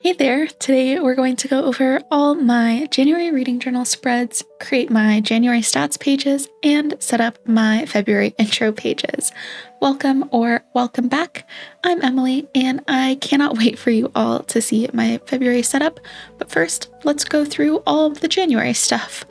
Hey there! Today we're going to go over all my January reading journal spreads, create my January stats pages, and set up my February intro pages. Welcome or welcome back. I'm Emily, and I cannot wait for you all to see my February setup. But first, let's go through all of the January stuff.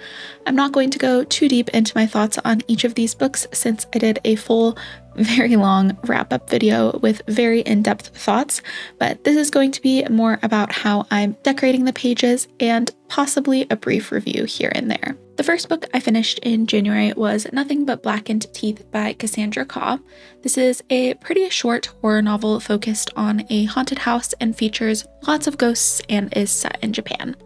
I'm not going to go too deep into my thoughts on each of these books since I did a full, very long wrap-up video with very in-depth thoughts, but this is going to be more about how I'm decorating the pages and possibly a brief review here and there. The first book I finished in January was Nothing But Blackened Teeth by Cassandra Khaw. This is a pretty short horror novel focused on a haunted house and features lots of ghosts and is set in Japan.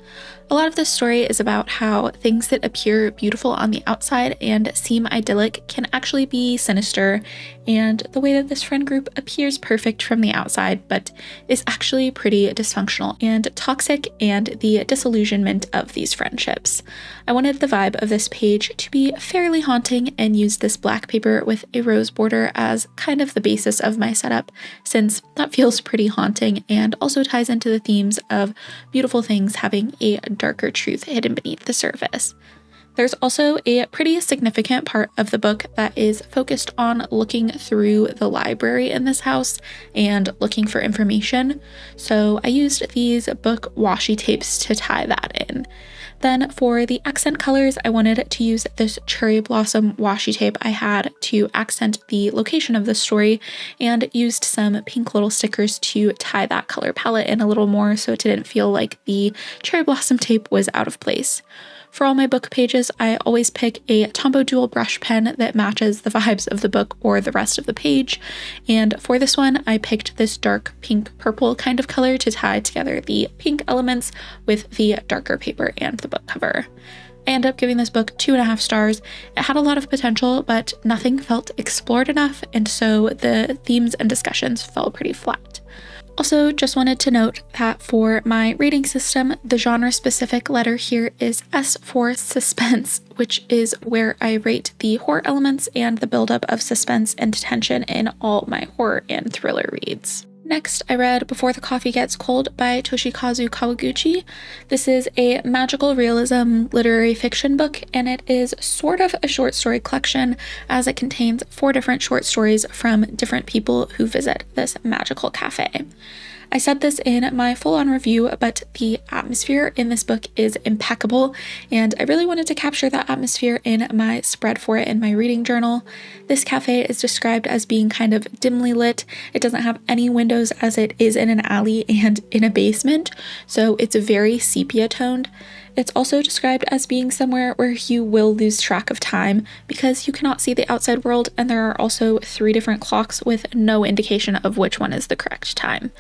A lot of this story is about how things that appear beautiful on the outside and seem idyllic can actually be sinister, and the way that this friend group appears perfect from the outside but is actually pretty dysfunctional and toxic, and the disillusionment of these friendships. I wanted the vibe of this page to be fairly haunting and used this black paper with a rose border as kind of the basis of my setup, since that feels pretty haunting and also ties into the themes of beautiful things having a darker truth hidden beneath the surface. There's also a pretty significant part of the book that is focused on looking through the library in this house and looking for information, so I used these book washi tapes to tie that in. Then for the accent colors, I wanted to use this cherry blossom washi tape I had to accent the location of the story, and used some pink little stickers to tie that color palette in a little more so it didn't feel like the cherry blossom tape was out of place. For all my book pages, I always pick a Tombow dual brush pen that matches the vibes of the book or the rest of the page, and for this one I picked this dark pink purple kind of color to tie together the pink elements with the darker paper and the book cover. I ended up giving this book 2.5 stars. It had a lot of potential, but nothing felt explored enough, and so the themes and discussions fell pretty flat. Also, just wanted to note that for my rating system, the genre-specific letter here is S for suspense, which is where I rate the horror elements and the buildup of suspense and tension in all my horror and thriller reads. Next, I read Before the Coffee Gets Cold by Toshikazu Kawaguchi. This is a magical realism literary fiction book, and it is sort of a short story collection as it contains 4 different short stories from different people who visit this magical cafe. I said this in my full-on review, but the atmosphere in this book is impeccable, and I really wanted to capture that atmosphere in my spread for it in my reading journal. This cafe is described as being kind of dimly lit. It doesn't have any windows as it is in an alley and in a basement, so it's very sepia toned. It's also described as being somewhere where you will lose track of time because you cannot see the outside world, and there are also 3 different clocks with no indication of which one is the correct time.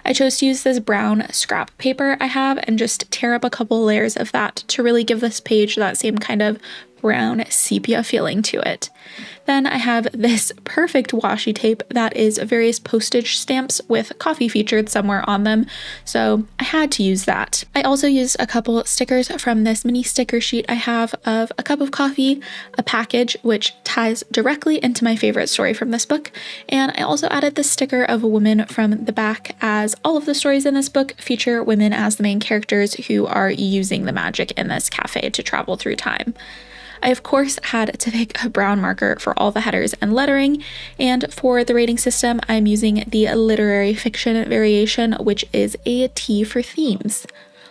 I chose to use this brown scrap paper I have and just tear up a couple layers of that to really give this page that same kind of brown sepia feeling to it. Then I have this perfect washi tape that is various postage stamps with coffee featured somewhere on them, so I had to use that. I also used a couple stickers from this mini sticker sheet I have of a cup of coffee, a package, which ties directly into my favorite story from this book, and I also added the sticker of a woman from the back, as all of the stories in this book feature women as the main characters who are using the magic in this cafe to travel through time. I of course had to pick a brown marker for all the headers and lettering, and for the rating system I'm using the literary fiction variation, which is a T for themes.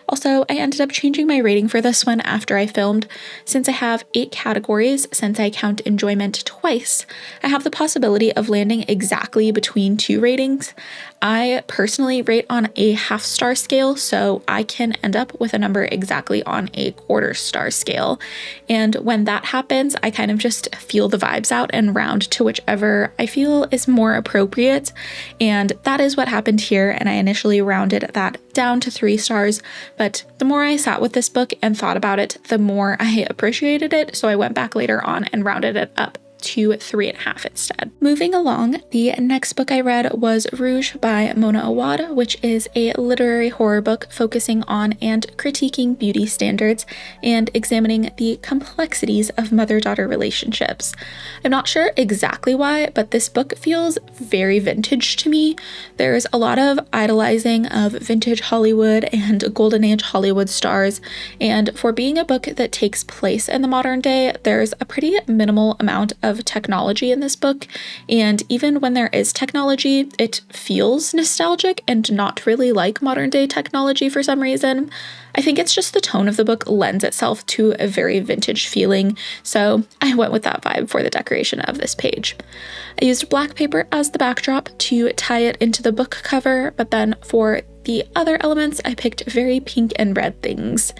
Also, I ended up changing my rating for this one after I filmed. Since I have 8 categories, since I count enjoyment twice, I have the possibility of landing exactly between 2 ratings. I personally rate on a half-star scale, so I can end up with a number exactly on a quarter-star scale. And when that happens, I kind of just feel the vibes out and round to whichever I feel is more appropriate. And that is what happened here, and I initially rounded that down to 3 stars, but the more I sat with this book and thought about it, the more I appreciated it, so I went back later on and rounded it up to 3.5 instead. Moving along, the next book I read was Rouge by Mona Awad, which is a literary horror book focusing on and critiquing beauty standards and examining the complexities of mother-daughter relationships. I'm not sure exactly why, but this book feels very vintage to me. There's a lot of idolizing of vintage Hollywood and golden age Hollywood stars, and for being a book that takes place in the modern day, there's a pretty minimal amount of technology in this book, and even when there is technology, it feels nostalgic and not really like modern day technology for some reason. I think it's just the tone of the book lends itself to a very vintage feeling, so I went with that vibe for the decoration of this page. I used black paper as the backdrop to tie it into the book cover, but then for the other elements, I picked very pink and red things.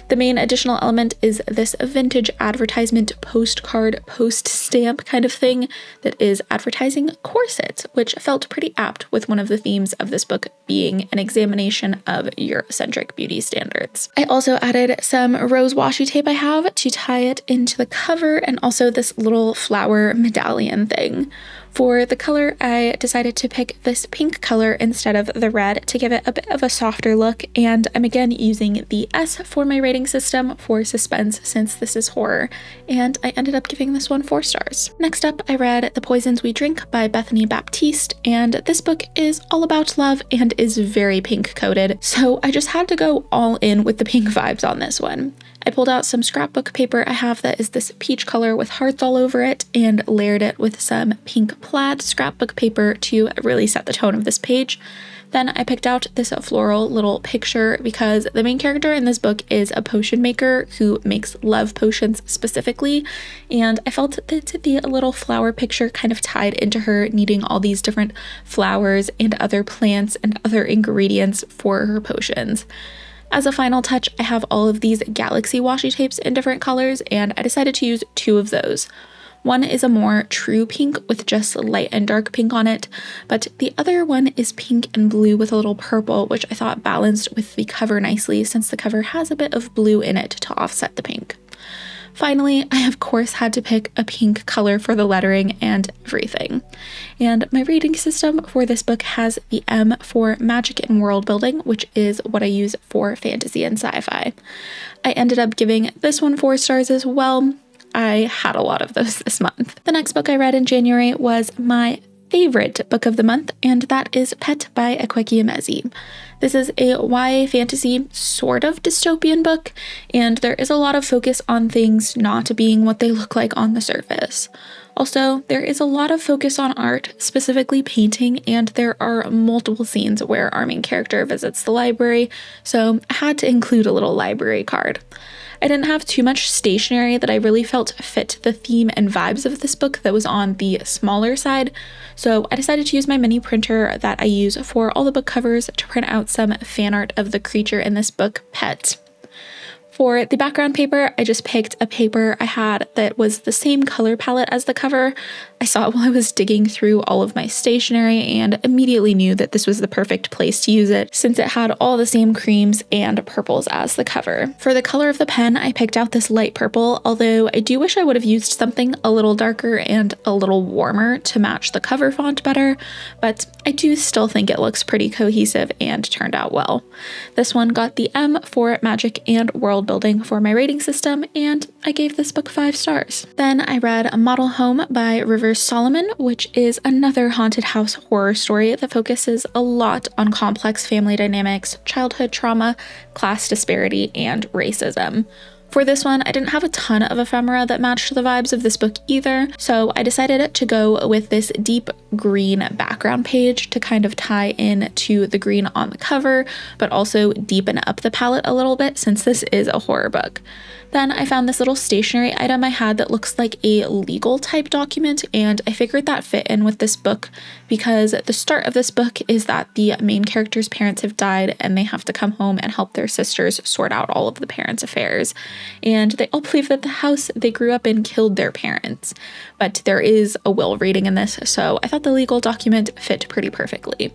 The main additional element is this vintage advertisement postcard, post stamp kind of thing that is advertising corsets, which felt pretty apt with one of the themes of this book being an examination of Eurocentric beauty standards. I also added some rose washi tape I have to tie it into the cover, and also this little flower medallion thing. For the color, I decided to pick this pink color instead of the red to give it a bit of a softer look, and I'm again using the S for my rating system for suspense since this is horror, and I ended up giving this one 4 stars. Next up, I read The Poisons We Drink by Bethany Baptiste, and this book is all about love and is very pink coated, so I just had to go all in with the pink vibes on this one. I pulled out some scrapbook paper I have that is this peach color with hearts all over it and layered it with some pink plaid scrapbook paper to really set the tone of this page. Then I picked out this floral little picture because the main character in this book is a potion maker who makes love potions specifically, and I felt that the little flower picture kind of tied into her needing all these different flowers and other plants and other ingredients for her potions. As a final touch, I have all of these galaxy washi tapes in different colors, and I decided to use 2 of those. One is a more true pink with just light and dark pink on it, but the other one is pink and blue with a little purple, which I thought balanced with the cover nicely since the cover has a bit of blue in it to offset the pink. Finally, I of course had to pick a pink color for the lettering and everything. And my rating system for this book has the M for magic and world building, which is what I use for fantasy and sci-fi. I ended up giving this one 4 stars as well. I had a lot of those this month. The next book I read in January was my favorite book of the month, and that is Pet by Akwaeke Emezi. This is a YA fantasy sort of dystopian book, and there is a lot of focus on things not being what they look like on the surface. Also, there is a lot of focus on art, specifically painting, and there are multiple scenes where our main character visits the library, so I had to include a little library card. I didn't have too much stationery that I really felt fit the theme and vibes of this book that was on the smaller side, so I decided to use my mini printer that I use for all the book covers to print out some fan art of the creature in this book, Pet. For the background paper, I just picked a paper I had that was the same color palette as the cover. I saw it while I was digging through all of my stationery and immediately knew that this was the perfect place to use it since it had all the same creams and purples as the cover. For the color of the pen, I picked out this light purple, although I do wish I would have used something a little darker and a little warmer to match the cover font better, but I do still think it looks pretty cohesive and turned out well. This one got the M for magic and world building for my rating system, and I gave this book 5 stars. Then I read A Model Home by Rivers Solomon, which is another haunted house horror story that focuses a lot on complex family dynamics, childhood trauma, class disparity, and racism. For this one, I didn't have a ton of ephemera that matched the vibes of this book either, so I decided to go with this deep green background page to kind of tie in to the green on the cover, but also deepen up the palette a little bit since this is a horror book. Then I found this little stationery item I had that looks like a legal type document, and I figured that fit in with this book because the start of this book is that the main character's parents have died and they have to come home and help their sisters sort out all of the parents' affairs. And they all believe that the house they grew up in killed their parents, but there is a will reading in this, so I thought the legal document fit pretty perfectly.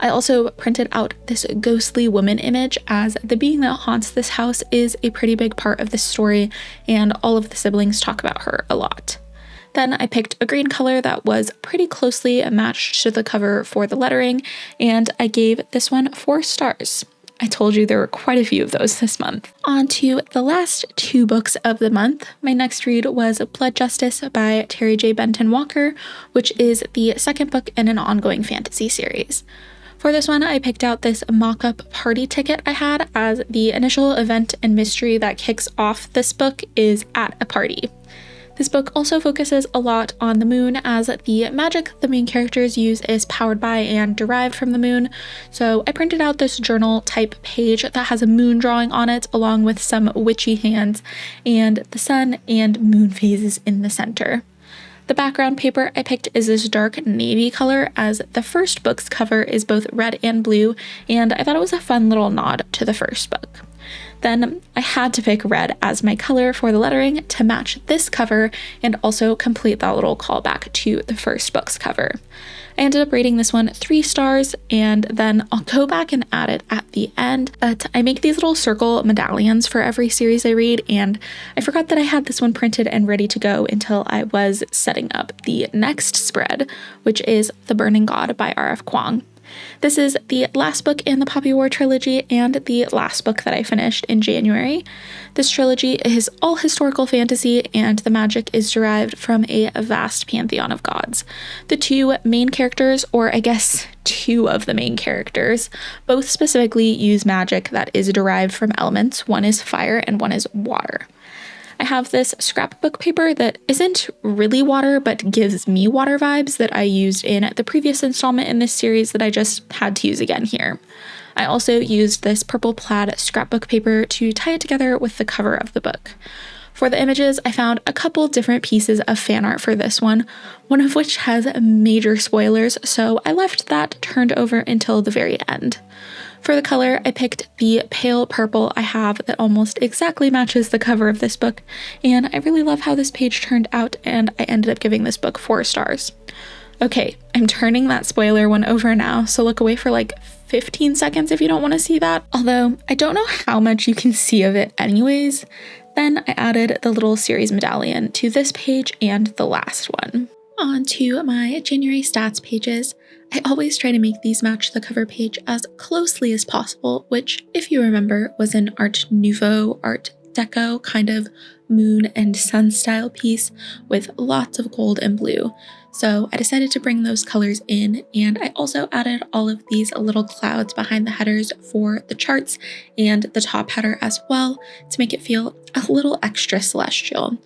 I also printed out this ghostly woman image, as the being that haunts this house is a pretty big part of this story, and all of the siblings talk about her a lot. Then I picked a green color that was pretty closely matched to the cover for the lettering, and I gave this one 4 stars. I told you there were quite a few of those this month. On to the last 2 books of the month. My next read was Blood Justice by Terry J. Benton Walker, which is the second book in an ongoing fantasy series. For this one, I picked out this mock-up party ticket I had, as the initial event and mystery that kicks off this book is at a party. This book also focuses a lot on the moon, as the magic the main characters use is powered by and derived from the moon. So I printed out this journal type page that has a moon drawing on it, along with some witchy hands and the sun and moon phases in the center. The background paper I picked is this dark navy color, as the first book's cover is both red and blue, and I thought it was a fun little nod to the first book. Then I had to pick red as my color for the lettering to match this cover and also complete that little callback to the first book's cover. I ended up rating this one 3 stars, and then I'll go back and add it at the end, but I make these little circle medallions for every series I read, and I forgot that I had this one printed and ready to go until I was setting up the next spread, which is The Burning God by R.F. Kuang. This is the last book in the Poppy War trilogy and the last book that I finished in January. This trilogy is all historical fantasy, and the magic is derived from a vast pantheon of gods. The 2 main characters, or I guess 2 of the main characters, both specifically use magic that is derived from elements. One is fire and one is water. I have this scrapbook paper that isn't really water, but gives me water vibes that I used in the previous installment in this series that I just had to use again here. I also used this purple plaid scrapbook paper to tie it together with the cover of the book. For the images, I found a couple different pieces of fan art for this one of which has major spoilers, so I left that turned over until the very end. For the color, I picked the pale purple I have that almost exactly matches the cover of this book, and I really love how this page turned out, and I ended up giving this book 4 stars. Okay, I'm turning that spoiler one over now, so look away for like 15 seconds if you don't want to see that, although I don't know how much you can see of it anyways. Then I added the little series medallion to this page and the last one. On to my January stats pages. I always try to make these match the cover page as closely as possible, which, if you remember, was an Art Nouveau, Art Deco kind of moon and sun style piece with lots of gold and blue. So I decided to bring those colors in, and I also added all of these little clouds behind the headers for the charts and the top header as well to make it feel a little extra celestial.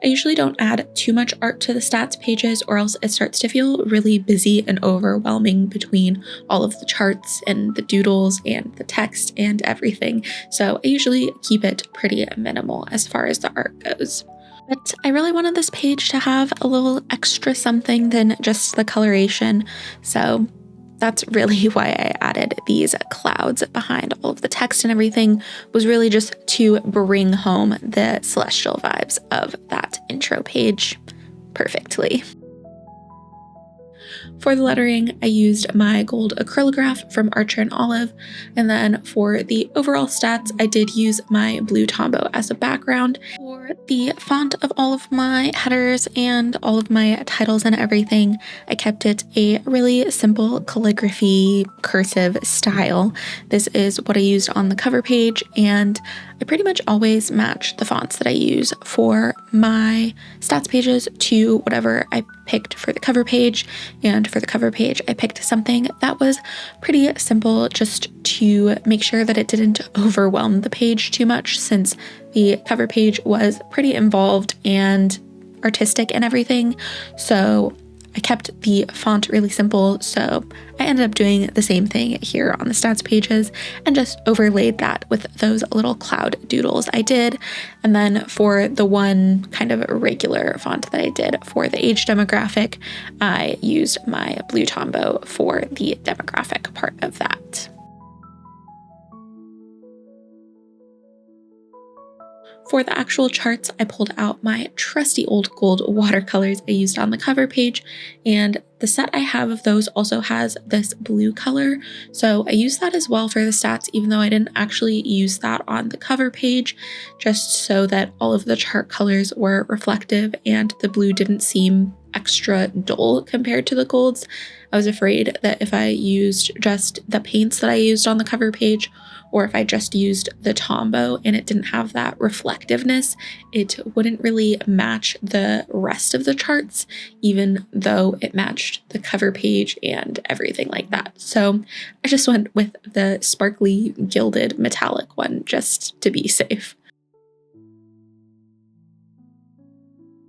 I usually don't add too much art to the stats pages, or else it starts to feel really busy and overwhelming between all of the charts and the doodles and the text and everything. So I usually keep it pretty minimal as far as the art goes. But I really wanted this page to have a little extra something than just the coloration, so that's really why I added these clouds behind all of the text and everything, was really just to bring home the celestial vibes of that intro page perfectly. For the lettering, I used my gold Acrylograph from Archer and Olive, and then for the overall stats, I did use my blue Tombow as a background. For the font of all of my headers and all of my titles and everything, I kept it a really simple calligraphy cursive style. This is what I used on the cover page, and I pretty much always match the fonts that I use for my stats pages to whatever I picked for the cover page. And for the cover page, I picked something that was pretty simple, just to make sure that it didn't overwhelm the page too much, since the cover page was pretty involved and artistic and everything. So I kept the font really simple, so I ended up doing the same thing here on the stats pages and just overlaid that with those little cloud doodles I did. And then for the one kind of regular font that I did for the age demographic, I used my blue Tombow for the demographic part of that. For the actual charts, I pulled out my trusty old gold watercolors I used on the cover page, and the set I have of those also has this blue color, so I used that as well for the stats, even though I didn't actually use that on the cover page, just so that all of the chart colors were reflective and the blue didn't seem extra dull compared to the golds. I was afraid that if I used just the paints that I used on the cover page, or if I just used the Tombow and it didn't have that reflectiveness, it wouldn't really match the rest of the charts, even though it matched the cover page and everything like that. So I just went with the sparkly gilded metallic one just to be safe.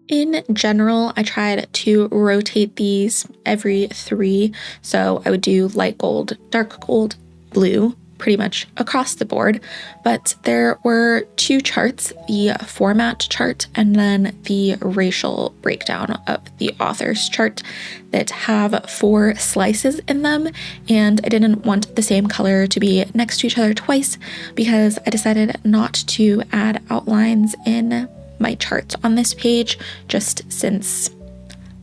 In general, I tried to rotate these every 3. So I would do light gold, dark gold, blue, pretty much across the board. But there were 2 charts, the format chart and then the racial breakdown of the author's chart, that have 4 slices in them. And I didn't want the same color to be next to each other twice because I decided not to add outlines in my charts on this page, just since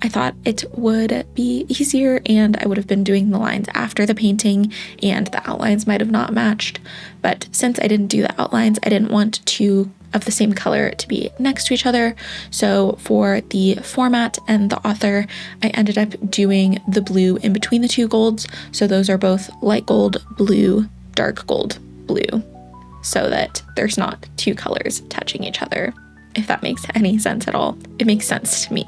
I thought it would be easier and I would have been doing the lines after the painting and the outlines might have not matched. But since I didn't do the outlines, I didn't want 2 of the same color to be next to each other. So for the format and the author, I ended up doing the blue in between the 2 golds. So those are both light gold, blue, dark gold, blue, so that there's not 2 colors touching each other. If that makes any sense at all. It makes sense to me.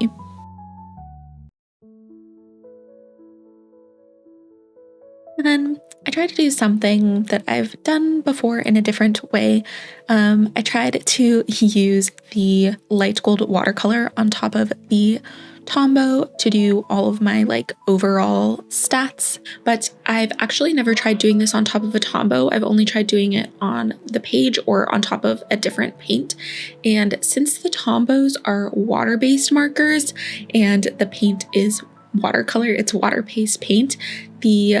And then I tried to do something that I've done before in a different way. I tried to use the light gold watercolor on top of the Tombow to do all of my overall stats, but I've actually never tried doing this on top of a Tombow. I've only tried doing it on the page or on top of a different paint. And since the Tombows are water-based markers and the paint is watercolor, it's water-based paint, the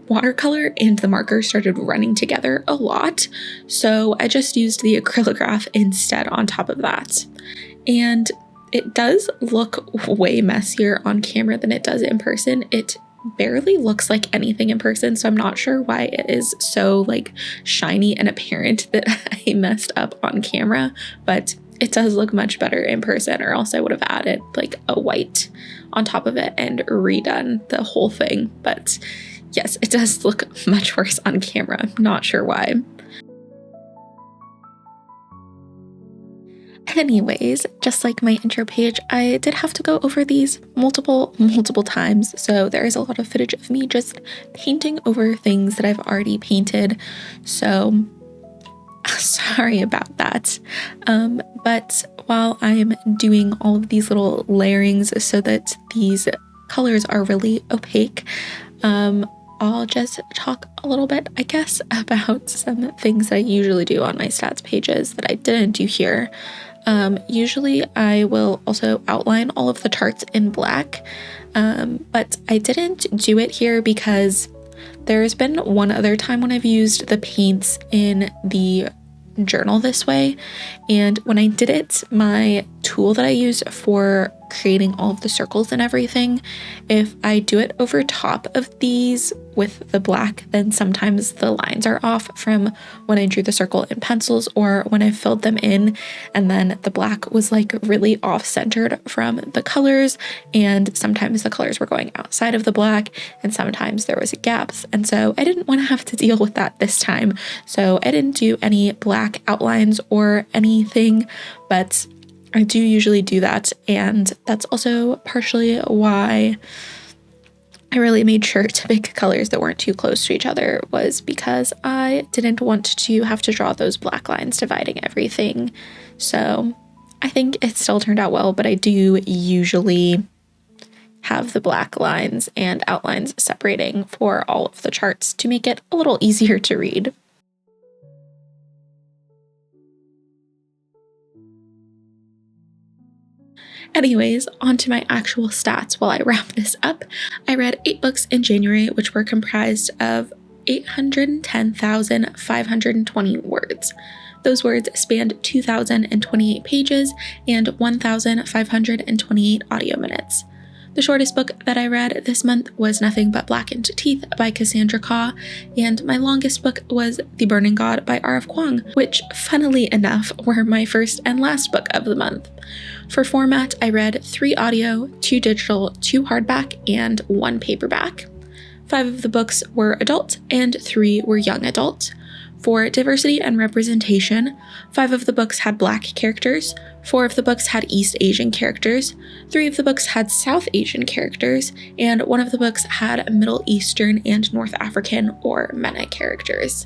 watercolor and the marker started running together a lot. So I just used the Acrylograph instead on top of that. And it does look way messier on camera than it does in person. It barely looks like anything in person, so I'm not sure why it is so shiny and apparent that I messed up on camera, but it does look much better in person, or else I would have added a white on top of it and redone the whole thing. But yes, it does look much worse on camera. I'm not sure why. Anyways, just like my intro page, I did have to go over these multiple times, so there is a lot of footage of me just painting over things that I've already painted, so sorry about that. But while I'm doing all of these little layerings so that these colors are really opaque, I'll just talk a little bit, I guess, about some things that I usually do on my stats pages that I didn't do here. Usually I will also outline all of the charts in black, but I didn't do it here because there's been one other time when I've used the paints in the journal this way, and when I did it, my tool that I use for creating all of the circles and everything, if I do it over top of these with the black, then sometimes the lines are off from when I drew the circle in pencils or when I filled them in, and then the black was really off-centered from the colors, and sometimes the colors were going outside of the black and sometimes there was gaps, and so I didn't want to have to deal with that this time, so I didn't do any black outlines or anything, but I do usually do that, and that's also partially why I really made sure to pick colors that weren't too close to each other, was because I didn't want to have to draw those black lines dividing everything. So I think it still turned out well, but I do usually have the black lines and outlines separating for all of the charts to make it a little easier to read. Anyways, on to my actual stats while I wrap this up. I read 8 books in January, which were comprised of 810,520 words. Those words spanned 2,028 pages and 1,528 audio minutes. The shortest book that I read this month was Nothing But Blackened Teeth by Cassandra Khaw, and my longest book was The Burning God by R.F. Kuang, which, funnily enough, were my first and last book of the month. For format, I read 3 audio, 2 digital, 2 hardback, and 1 paperback. 5 of the books were adult and 3 were young adult. For diversity and representation, 5 of the books had Black characters, 4 of the books had East Asian characters, 3 of the books had South Asian characters, and 1 of the books had Middle Eastern and North African or MENA characters.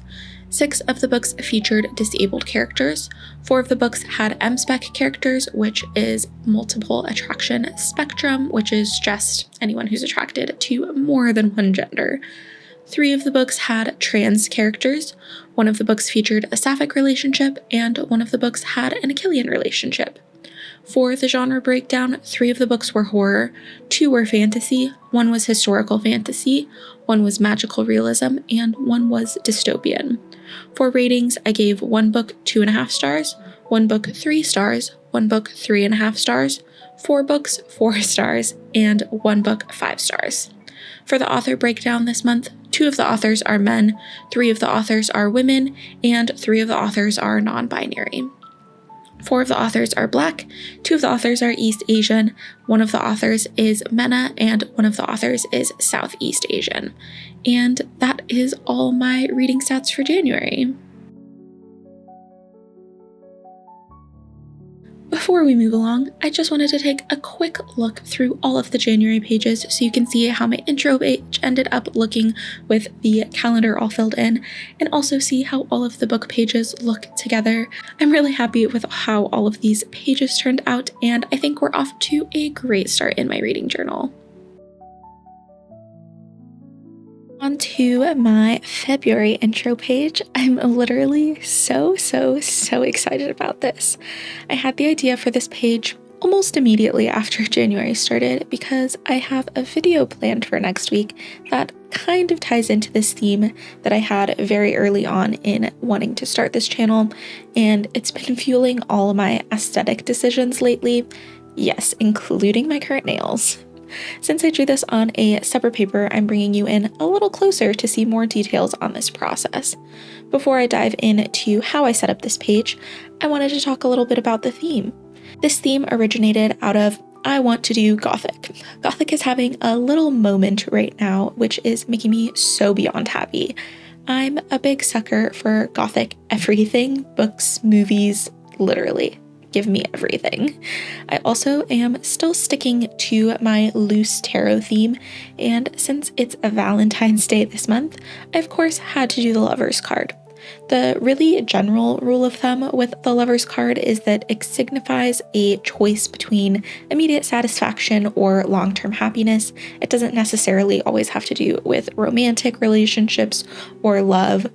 6 of the books featured disabled characters, 4 of the books had MSPEC characters, which is multiple attraction spectrum, which is just anyone who's attracted to more than one gender. 3 of the books had trans characters, 1 of the books featured a sapphic relationship, and 1 of the books had an Achillean relationship. For the genre breakdown, 3 of the books were horror, 2 were fantasy, 1 was historical fantasy, 1 was magical realism, and 1 was dystopian. For ratings, I gave 1 book 2.5 stars, 1 book 3 stars, 1 book 3.5 stars, 4 books 4 stars, and 1 book 5 stars. For the author breakdown this month, 2 of the authors are men, 3 of the authors are women, and 3 of the authors are non-binary. 4 of the authors are Black, 2 of the authors are East Asian, 1 of the authors is MENA, and 1 of the authors is Southeast Asian. And that is all my reading stats for January. Before we move along, I just wanted to take a quick look through all of the January pages so you can see how my intro page ended up looking with the calendar all filled in, and also see how all of the book pages look together. I'm really happy with how all of these pages turned out, and I think we're off to a great start in my reading journal. On to my February intro page. I'm literally so excited about this. I had the idea for this page almost immediately after January started because I have a video planned for next week that kind of ties into this theme that I had very early on in wanting to start this channel, and it's been fueling all of my aesthetic decisions lately. Yes, including my current nails. Since I drew this on a separate paper, I'm bringing you in a little closer to see more details on this process. Before I dive into how I set up this page, I wanted to talk a little bit about the theme. This theme originated out of I want to do Gothic. Gothic is having a little moment right now, which is making me so beyond happy. I'm a big sucker for Gothic everything, books, movies, literally. Give me everything. I also am still sticking to my loose tarot theme, and since it's a Valentine's Day this month, I of course had to do the Lover's card. The really general rule of thumb with the Lover's card is that it signifies a choice between immediate satisfaction or long-term happiness. It doesn't necessarily always have to do with romantic relationships or love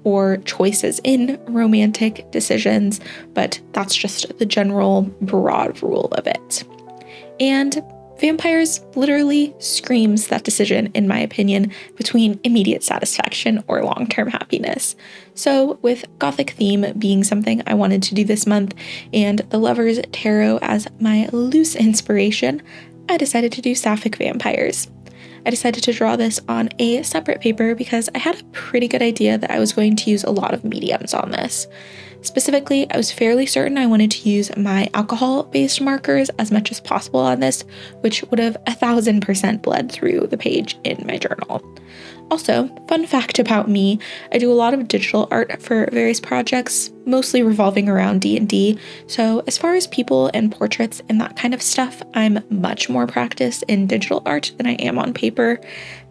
or choices in romantic decisions, but that's just the general broad rule of it. And vampires literally screams that decision, in my opinion, between immediate satisfaction or long-term happiness. So with Gothic theme being something I wanted to do this month, and the Lover's Tarot as my loose inspiration, I decided to do Sapphic vampires. I decided to draw this on a separate paper because I had a pretty good idea that I was going to use a lot of mediums on this. Specifically, I was fairly certain I wanted to use my alcohol-based markers as much as possible on this, which would have 1000% bled through the page in my journal. Also, fun fact about me, I do a lot of digital art for various projects, mostly revolving around D&D, so as far as people and portraits and that kind of stuff, I'm much more practiced in digital art than I am on paper.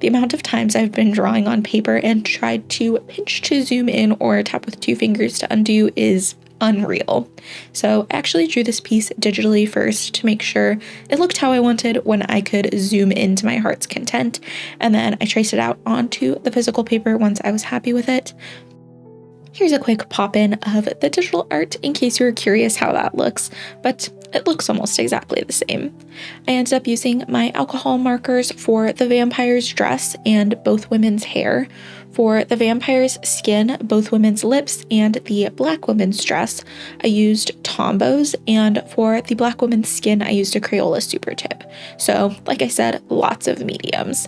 The amount of times I've been drawing on paper and tried to pinch to zoom in or tap with 2 fingers to undo is unreal. So I actually drew this piece digitally first to make sure it looked how I wanted when I could zoom into my heart's content, and then I traced it out onto the physical paper once I was happy with it. Here's a quick pop-in of the digital art in case you were curious how that looks, but it looks almost exactly the same. I ended up using my alcohol markers for the vampire's dress and both women's hair. For the vampire's skin, both women's lips, and the black woman's dress, I used Tombows, and for the black woman's skin, I used a Crayola Super Tip. So, like I said, lots of mediums.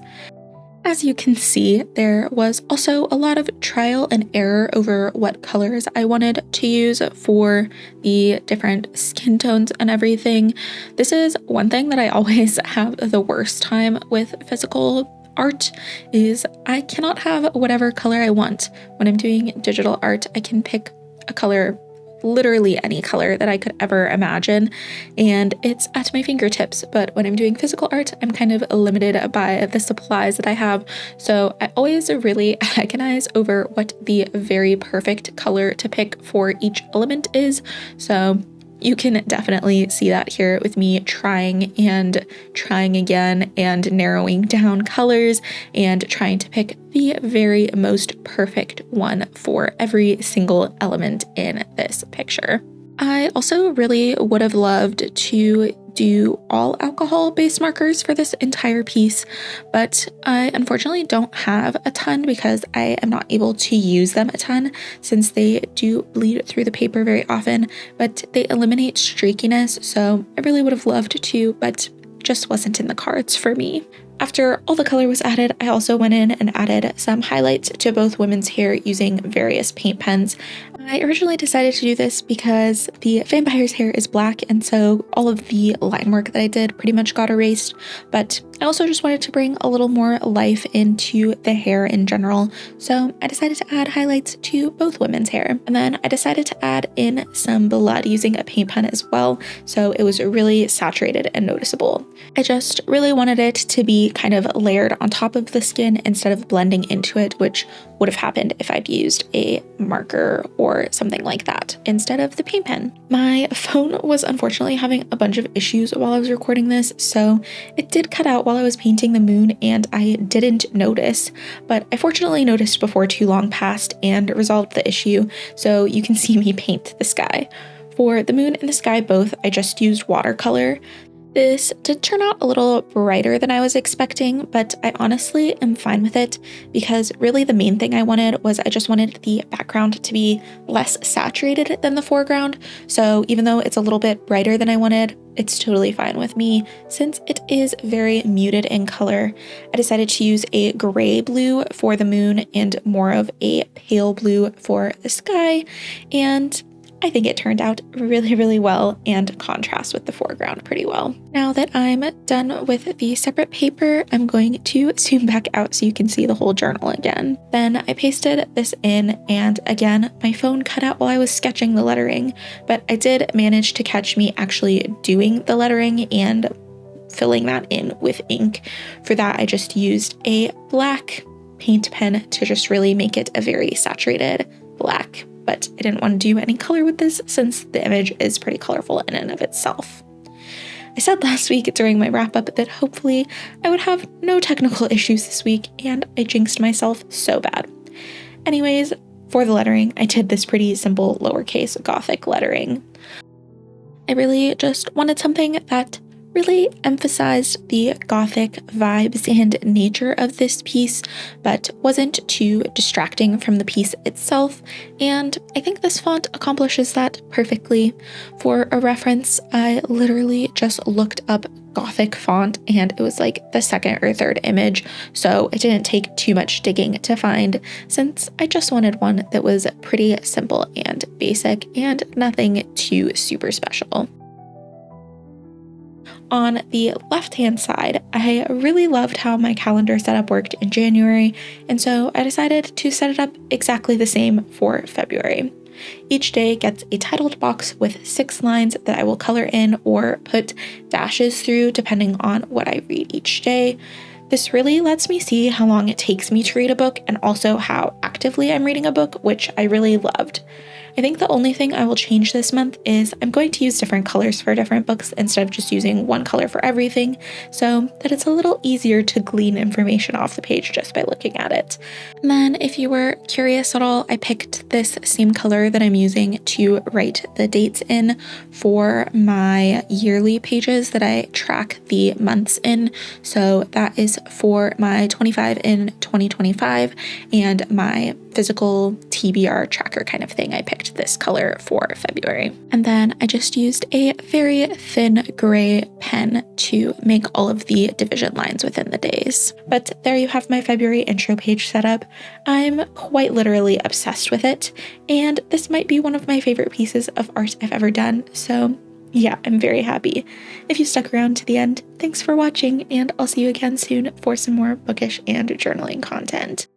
As you can see, there was also a lot of trial and error over what colors I wanted to use for the different skin tones and everything. This is one thing that I always have the worst time with physical art, is I cannot have whatever color I want. When I'm doing digital art, I can pick a color, literally any color that I could ever imagine, and it's at my fingertips. But when I'm doing physical art, I'm kind of limited by the supplies that I have. So I always really agonize over what the very perfect color to pick for each element is. So you can definitely see that here with me trying again and narrowing down colors and trying to pick the very most perfect one for every single element in this picture. I also really would have loved to do all alcohol base markers for this entire piece, but I unfortunately don't have a ton because I am not able to use them a ton since they do bleed through the paper very often, but they eliminate streakiness, so I really would have loved to, but just wasn't in the cards for me. After all the color was added, I also went in and added some highlights to both women's hair using various paint pens. I originally decided to do this because the vampire's hair is black, and so all of the line work that I did pretty much got erased, but I also just wanted to bring a little more life into the hair in general, so I decided to add highlights to both women's hair. And then I decided to add in some blood using a paint pen as well, so it was really saturated and noticeable. I just really wanted it to be kind of layered on top of the skin instead of blending into it, which would have happened if I'd used a marker or something like that instead of the paint pen. My phone was unfortunately having a bunch of issues while I was recording this, so it did cut out while I was painting the moon and I didn't notice, but I fortunately noticed before too long passed and resolved the issue, so you can see me paint the sky. For the moon and the sky both, I just used watercolor. This did turn out a little brighter than I was expecting, but I honestly am fine with it because really the main thing I wanted was I just wanted the background to be less saturated than the foreground. So even though it's a little bit brighter than I wanted, it's totally fine with me since it is very muted in color. I decided to use a gray blue for the moon and more of a pale blue for the sky, and I think it turned out really, really well and contrasts with the foreground pretty well. Now that I'm done with the separate paper, I'm going to zoom back out so you can see the whole journal again. Then I pasted this in, and again, my phone cut out while I was sketching the lettering, but I did manage to catch me actually doing the lettering and filling that in with ink. For that, I just used a black paint pen to just really make it a very saturated black. But I didn't want to do any color with this since the image is pretty colorful in and of itself. I said last week during my wrap up that hopefully I would have no technical issues this week, and I jinxed myself so bad. Anyways, for the lettering, I did this pretty simple lowercase Gothic lettering. I really just wanted something that really emphasized the Gothic vibes and nature of this piece, but wasn't too distracting from the piece itself, and I think this font accomplishes that perfectly. For a reference, I literally just looked up Gothic font and it was like the second or third image, so it didn't take too much digging to find since I just wanted one that was pretty simple and basic and nothing too super special. On the left-hand side, I really loved how my calendar setup worked in January, and so I decided to set it up exactly the same for February. Each day gets a titled box with 6 lines that I will color in or put dashes through depending on what I read each day. This really lets me see how long it takes me to read a book and also how actively I'm reading a book, which I really loved. I think the only thing I will change this month is I'm going to use different colors for different books instead of just using one color for everything, so that it's a little easier to glean information off the page just by looking at it. And then if you were curious at all, I picked this same color that I'm using to write the dates in for my yearly pages that I track the months in. So that is for my 25 in 2025 and my physical TBR tracker kind of thing. I picked this color for February. And then I just used a very thin gray pen to make all of the division lines within the days. But there you have my February intro page setup. I'm quite literally obsessed with it, and this might be one of my favorite pieces of art I've ever done. So yeah, I'm very happy. If you stuck around to the end, thanks for watching, and I'll see you again soon for some more bookish and journaling content.